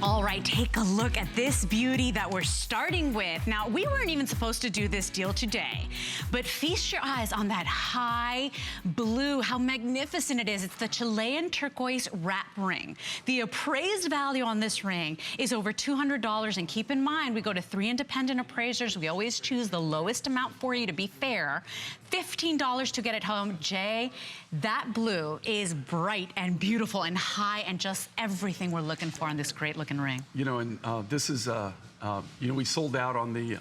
All right, take a look at this beauty that we're starting with. Now, we weren't even supposed to do this deal today, but feast your eyes on that high blue, how magnificent it is. It's the Chilean Turquoise wrap ring. The appraised value on this ring is over $200, and keep in mind, we go to 3 independent appraisers. We always choose the lowest amount for you to be fair. $15 to get it home. Jay, that blue is bright and beautiful and high and just everything we're looking for in this great looking ring. You know, and this is, you know, we sold out on the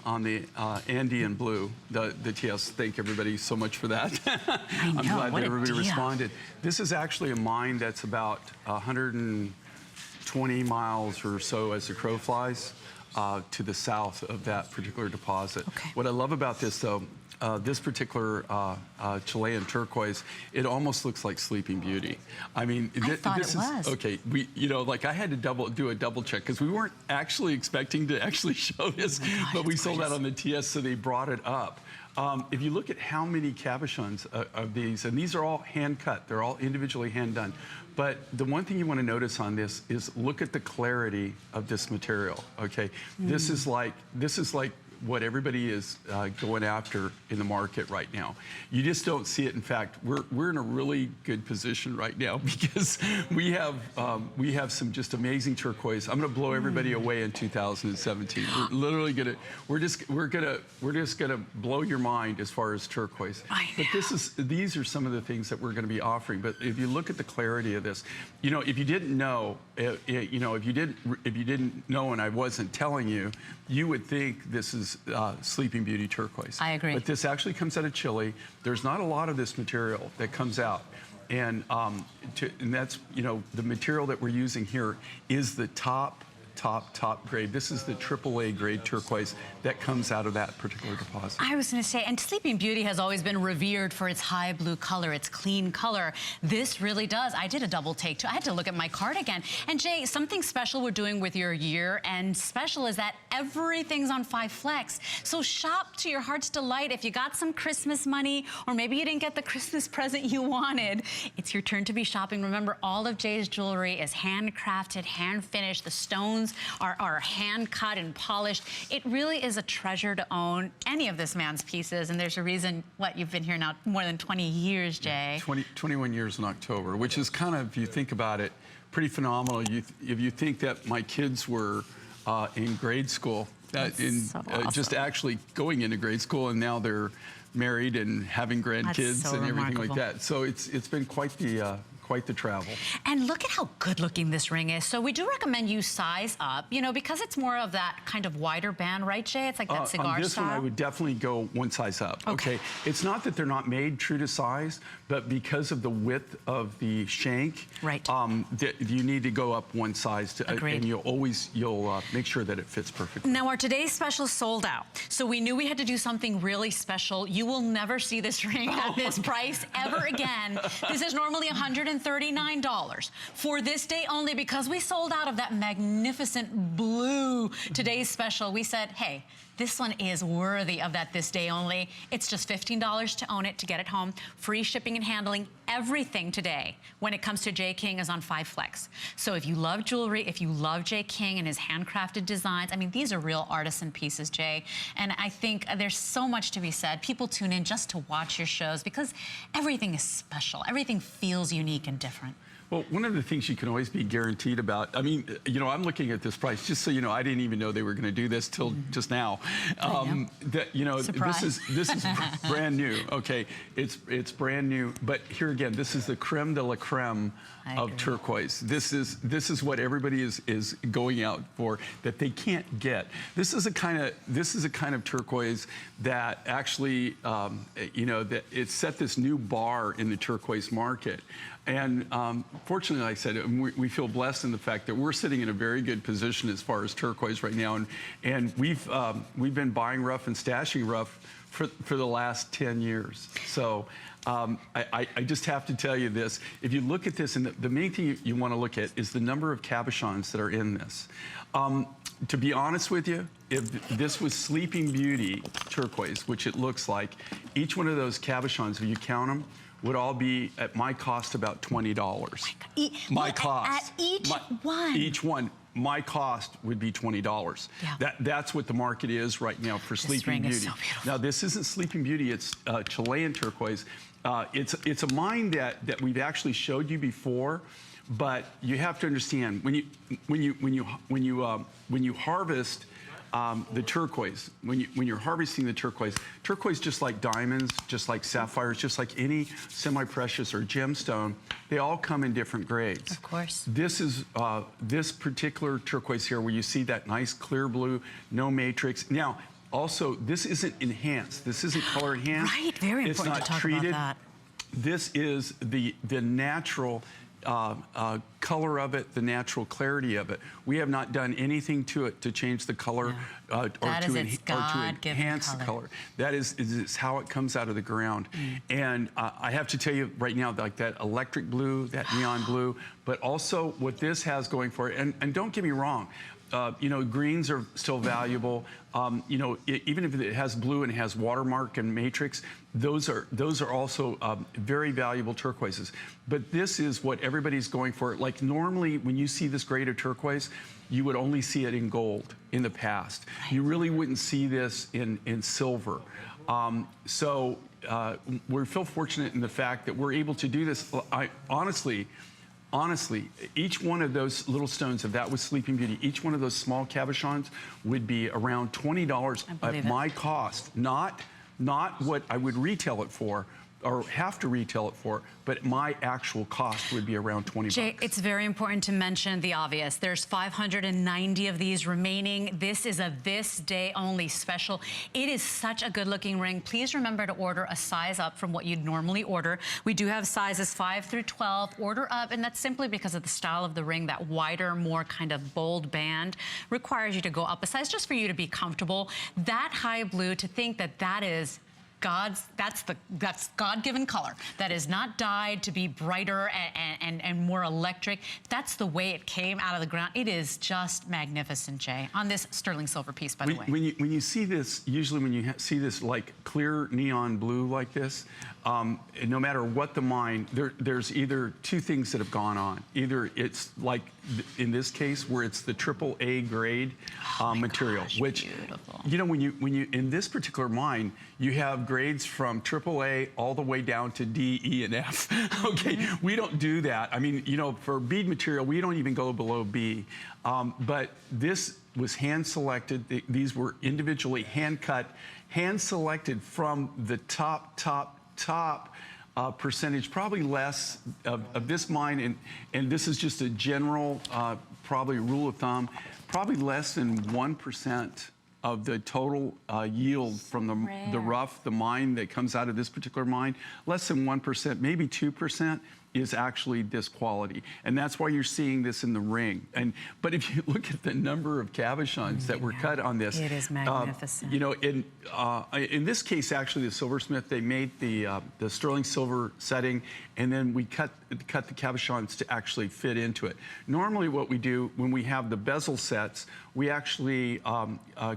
Andean blue, the TS. Thank everybody so much for that. I know, I'm glad that everybody deal. responded. This is actually a mine that's about 120 miles or so as the crow flies to the south of that particular deposit. Okay. What I love about this, though, this particular Chilean turquoise, it almost looks like Sleeping Beauty. I mean, this is okay. You know, like I had to do a double check because we weren't actually expecting to actually show this, but we sold out on the TS, so they brought it up. If you look at how many cabochons of these, and these are all hand cut, they're all individually hand done. But the one thing you want to notice on this is look at the clarity of this material. Okay, this is like what everybody is going after in the market right now. You just don't see it. In fact, we're in a really good position right now because we have some just amazing turquoise. I'm going to blow everybody away in 2017. We're literally we're just gonna blow your mind as far as turquoise. I know. But these are some of the things that we're going to be offering. But if you look at the clarity of this, you know, if you didn't know, you know, if you didn't know and I wasn't telling you, you would think this is Sleeping Beauty turquoise. I agree. But this actually comes out of Chile. There's not a lot of this material that comes out. And that's, you know, the material that we're using here is the top grade. This is the AAA grade turquoise that comes out of that particular deposit. I was going to say, and Sleeping Beauty has always been revered for its high blue color, its clean color. This really does. I did a double take too. I had to look at my card again. And Jay, something special we're doing with your year and special is that everything's on 5 Flex. So shop to your heart's delight. If you got some Christmas money or maybe you didn't get the Christmas present you wanted, it's your turn to be shopping. Remember, all of Jay's jewelry is handcrafted, hand finished. The stones are hand cut and polished. It really is a treasure to own any of this man's pieces, and there's a reason, what, you've been here now more than 20 years, Jay. 21 years in October, which is kind of, if you think about it, pretty phenomenal. If you think that my kids were in grade school, awesome. Just actually going into grade school, and now they're married and having grandkids and everything like that. So it's been quite the travel. And look at how good looking this ring is. So we do recommend you size up, you know, because it's more of that kind of wider band, right, Jay? It's like that cigar on this style. one, I would definitely go one size up. Okay. It's not that they're not made true to size, but because of the width of the shank, right? You need to go up one size to, and you'll make sure that it fits perfectly. Now, our today's special sold out, so we knew we had to do something really special. You will never see this ring at this price ever again. This is normally $139 for this day only, because we sold out of that magnificent blue today's special. We said, hey, this one is worthy of that this day only. It's just $15 to own it, to get it home. Free shipping and handling. Everything today when it comes to Jay King is on 5 Flex. So if you love jewelry, if you love Jay King and his handcrafted designs, I mean, these are real artisan pieces, Jay. And I think there's so much to be said. People tune in just to watch your shows because everything is special. Everything feels unique and different. Well, one of the things you can always be guaranteed about, I mean, you know, I'm looking at this price, just so you know, I didn't even know they were going to do this till just now. You know, this is brand new. Okay, it's brand new, but here again, this is the creme de la creme of turquoise. This is what everybody is going out for that they can't get. This is a kind of turquoise that actually, you know, that it set this new bar in the turquoise market. And fortunately, like I said, we feel blessed in the fact that we're sitting in a very good position as far as turquoise right now. And we've been buying rough and stashing rough for the last 10 years. So I just have to tell you this. If you look at this, and the main thing you want to look at is the number of cabochons that are in this. To be honest with you, if this was Sleeping Beauty turquoise, which it looks like, each one of those cabochons, if you count them, would all be at my cost about $20. My cost. At each one? Each one. my cost would be $20. Yeah. That's what the market is right now for Sleeping Beauty. Is so beautiful. Now, this isn't Sleeping Beauty, it's Chilean Turquoise. It's a mine that we've actually showed you before, but you have to understand when you harvest the turquoise, when you're harvesting the turquoise, just like diamonds, just like sapphires, just like any semi-precious or gemstone, they all come in different grades. Of course. This is this particular turquoise here, where you see that nice clear blue, no matrix. Now, also, this isn't enhanced. This isn't color enhanced. Right, very it's important not to talk treated. about that. This is the natural color of it, the natural clarity of it. We have not done anything to it to change the color or to enhance the color. That is how it comes out of the ground. And I have to tell you right now, like that electric blue, that neon blue, but also what this has going for it, and don't get me wrong, you know, greens are still valuable. You know, even if it has blue and it has watermark and matrix, those are also very valuable turquoises. But this is what everybody's going for. Like normally, when you see this grade of turquoise, you would only see it in gold in the past. You really wouldn't see this in silver. So we feel fortunate in the fact that we're able to do this. Honestly, each one of those little stones, if that was Sleeping Beauty, each one of those small cabochons would be around $20 at my cost, not what I would retail it for or have to retail it for, but my actual cost would be around $20. Jay, it's very important to mention the obvious. There's 590 of these remaining. This is a this day only special. It is such a good looking ring. Please remember to order a size up from what you'd normally order. We do have sizes 5 through 12. Order up, and that's simply because of the style of the ring. That wider, more kind of bold band requires you to go up a size just for you to be comfortable. That high blue, to think that that is that's God-given color. That is not dyed to be brighter and more electric. That's the way it came out of the ground. It is just magnificent, Jay, on this sterling silver piece, by the way. When you see this, usually when you see this like clear neon blue like this, no matter what the mine, there's either two things that have gone on. Either it's like, in this case, where it's the AAA grade material, which, beautiful. You know, when you in this particular mine, you have grades from AAA all the way down to D, E, and F. Okay, we don't do that. I mean, you know, for bead material, we don't even go below B. But this was hand selected. These were individually hand cut, hand selected from the top percentage, probably less of this mine, and this is just a general, probably rule of thumb, probably less than 1% of the total yield from the rough, the mine that comes out of this particular mine. Less than 1%, maybe 2%. Is actually this quality, and that's why you're seeing this in the ring. But if you look at the number of cabochons that were cut on this, it is magnificent. You know, in this case, actually, the silversmith, they made the sterling silver setting, and then we cut the cabochons to actually fit into it. Normally, what we do when we have the bezel sets, we actually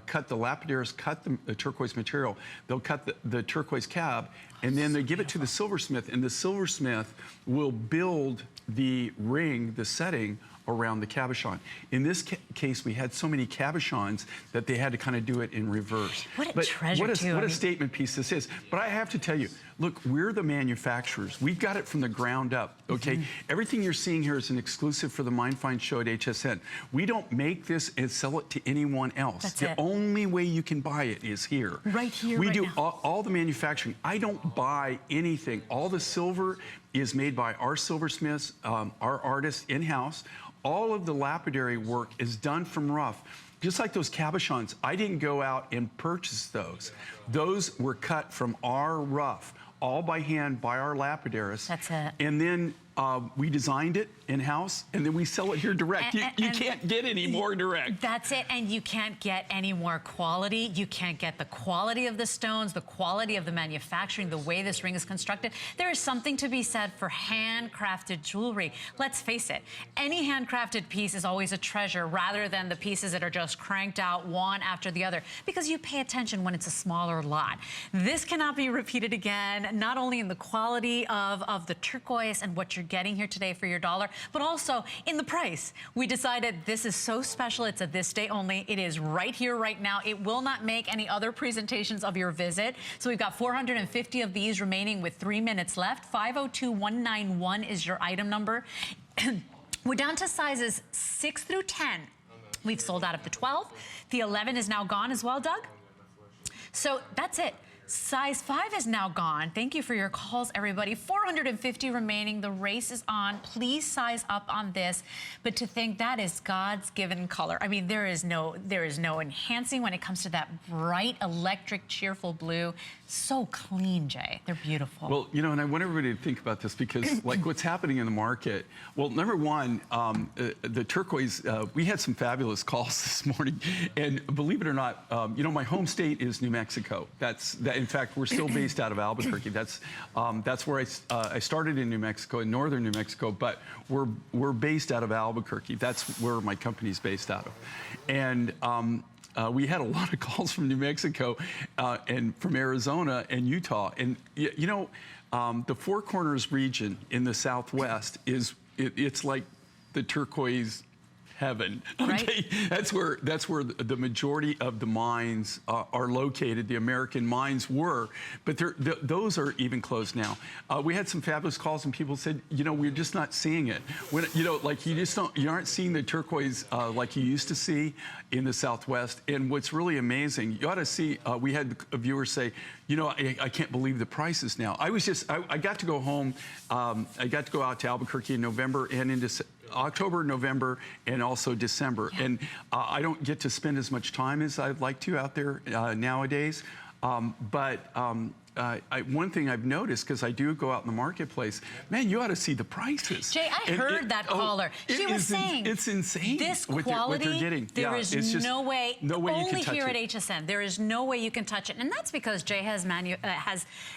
cut the lapidaries, cut the turquoise material. They'll cut the turquoise cab, and then they give it to the silversmith, and the silversmith will build the ring, the setting, around the cabochon. In this case, we had so many cabochons that they had to kind of do it in reverse. What a treasure, too. What a statement piece this is. But I have to tell you, look, we're the manufacturers. We've got it from the ground up, okay? Everything you're seeing here is an exclusive for the Mine Find Show at HSN. We don't make this and sell it to anyone else. That's the it. only way you can buy it is here. Right here, we right do now. all the manufacturing. I don't buy anything. All the silver is made by our silversmiths, our artists in-house. All of the lapidary work is done from rough. Just like those cabochons, I didn't go out and purchase those. Those were cut from our rough, all by hand by our lapidarists. That's it. And then we designed it in-house, and then we sell it here direct. You can't get any more direct. That's it, and you can't get any more quality. You can't get the quality of the stones, the quality of the manufacturing, the way this ring is constructed. There is something to be said for handcrafted jewelry. Let's face it, any handcrafted piece is always a treasure rather than the pieces that are just cranked out one after the other, because you pay attention when it's a smaller lot. This cannot be repeated again, not only in the quality of the turquoise and what you're getting here today for your dollar, but also in the price. We decided this is so special. It's a this day only. It is right here, right now. It will not make any other presentations of your visit. So we've got 450 of these remaining with 3 minutes left. 502191 is your item number. We're down to sizes 6 through 10. We've sold out of the 12. The 11 is now gone as well, Doug. So that's it. Size 5 is now gone. Thank you for your calls, everybody. 450 remaining. The race is on. Please size up on this. But to think that is God's given color. I mean, there is no enhancing when it comes to that bright, electric, cheerful blue. So clean, Jay. They're beautiful. Well, you know, and I want everybody to think about this because, like, what's happening in the market. Well, number one, the turquoise. We had some fabulous calls this morning, and believe it or not, you know, my home state is New Mexico. In fact, we're still based out of Albuquerque. That's where I started in New Mexico, in northern New Mexico, but we're based out of Albuquerque. That's where my company's based out of, and. We had a lot of calls from New Mexico and from Arizona and Utah. And, you know, the Four Corners region in the Southwest it's like the turquoise heaven. Okay, right. That's where the majority of the mines are located. The American mines were, but those are even closed now. We had some fabulous calls, and people said, you know, we're just not seeing it. When you know, like you aren't seeing the turquoise like you used to see in the Southwest. And what's really amazing, you ought to see. We had a viewer say, you know, I can't believe the prices now. I got to go home. I got to go out to Albuquerque in November and into October, November, and also December. Yeah. And I don't get to spend as much time as I'd like to out there nowadays. One thing I've noticed, because I do go out in the marketplace, man, you ought to see the prices. Jay, I heard that caller. She was saying it's insane. This quality, what they're getting. There is no way you can touch it. Only here at HSN, there is no way you can touch it, and that's because Jay has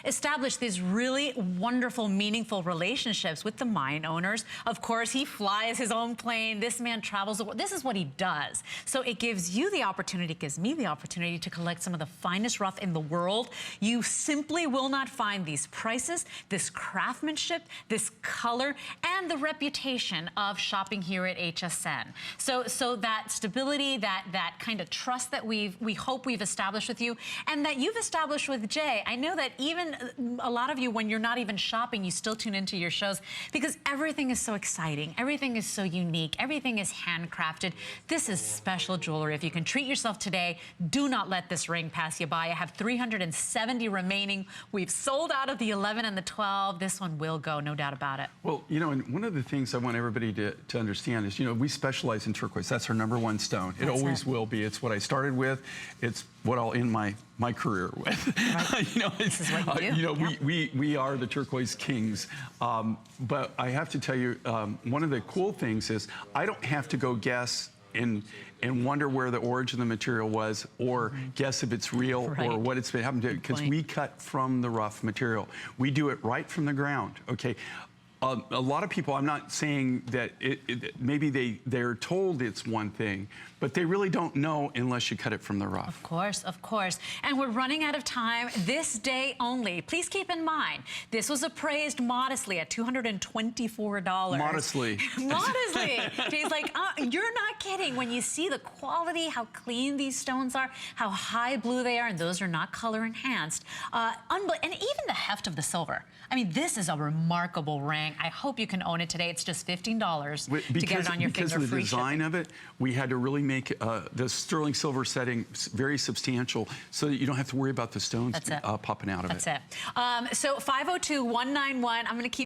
established these really wonderful, meaningful relationships with the mine owners. Of course, he flies his own plane. This man travels the world. This is what he does. So it gives you the opportunity, it gives me the opportunity to collect some of the finest rough in the world. You simply will not find these prices, this craftsmanship, this color, and the reputation of shopping here at HSN. So that stability, that kind of trust that we hope we've established with you, and that you've established with Jay. I know that even a lot of you, when you're not even shopping, you still tune into your shows because everything is so exciting, everything is so unique, everything is handcrafted. This is special jewelry. If you can treat yourself today, do not let this ring pass you by. I have 370 remaining. We've sold out of the 11 and the 12. This one will go, no doubt about it. Well, you know, and one of the things I want everybody to understand is, you know, we specialize in turquoise. That's our #1 stone. It always will be. It's what I started with. It's what I'll end my career with. Right. You know, this is what you do. You know, yeah. we are the turquoise kings. But I have to tell you, one of the cool things is I don't have to go guess and wonder where the origin of the material was, or guess if it's real or what it's been happened to, because we cut from the rough material. We do it right from the ground, okay? A lot of people, I'm not saying that maybe they're told it's one thing, but they really don't know unless you cut it from the rough. Of course, of course. And we're running out of time this day only. Please keep in mind, this was appraised modestly at $224. Modestly. Modestly. Jay's like, you're not kidding. When you see the quality, how clean these stones are, how high blue they are, and those are not color enhanced. And even the heft of the silver. I mean, this is a remarkable ring. I hope you can own it today. It's just $15 to get it on your finger. Because of the design of it, we had to really make the sterling silver setting very substantial so that you don't have to worry about the stones popping out of it. That's it. So 502191, I'm going to keep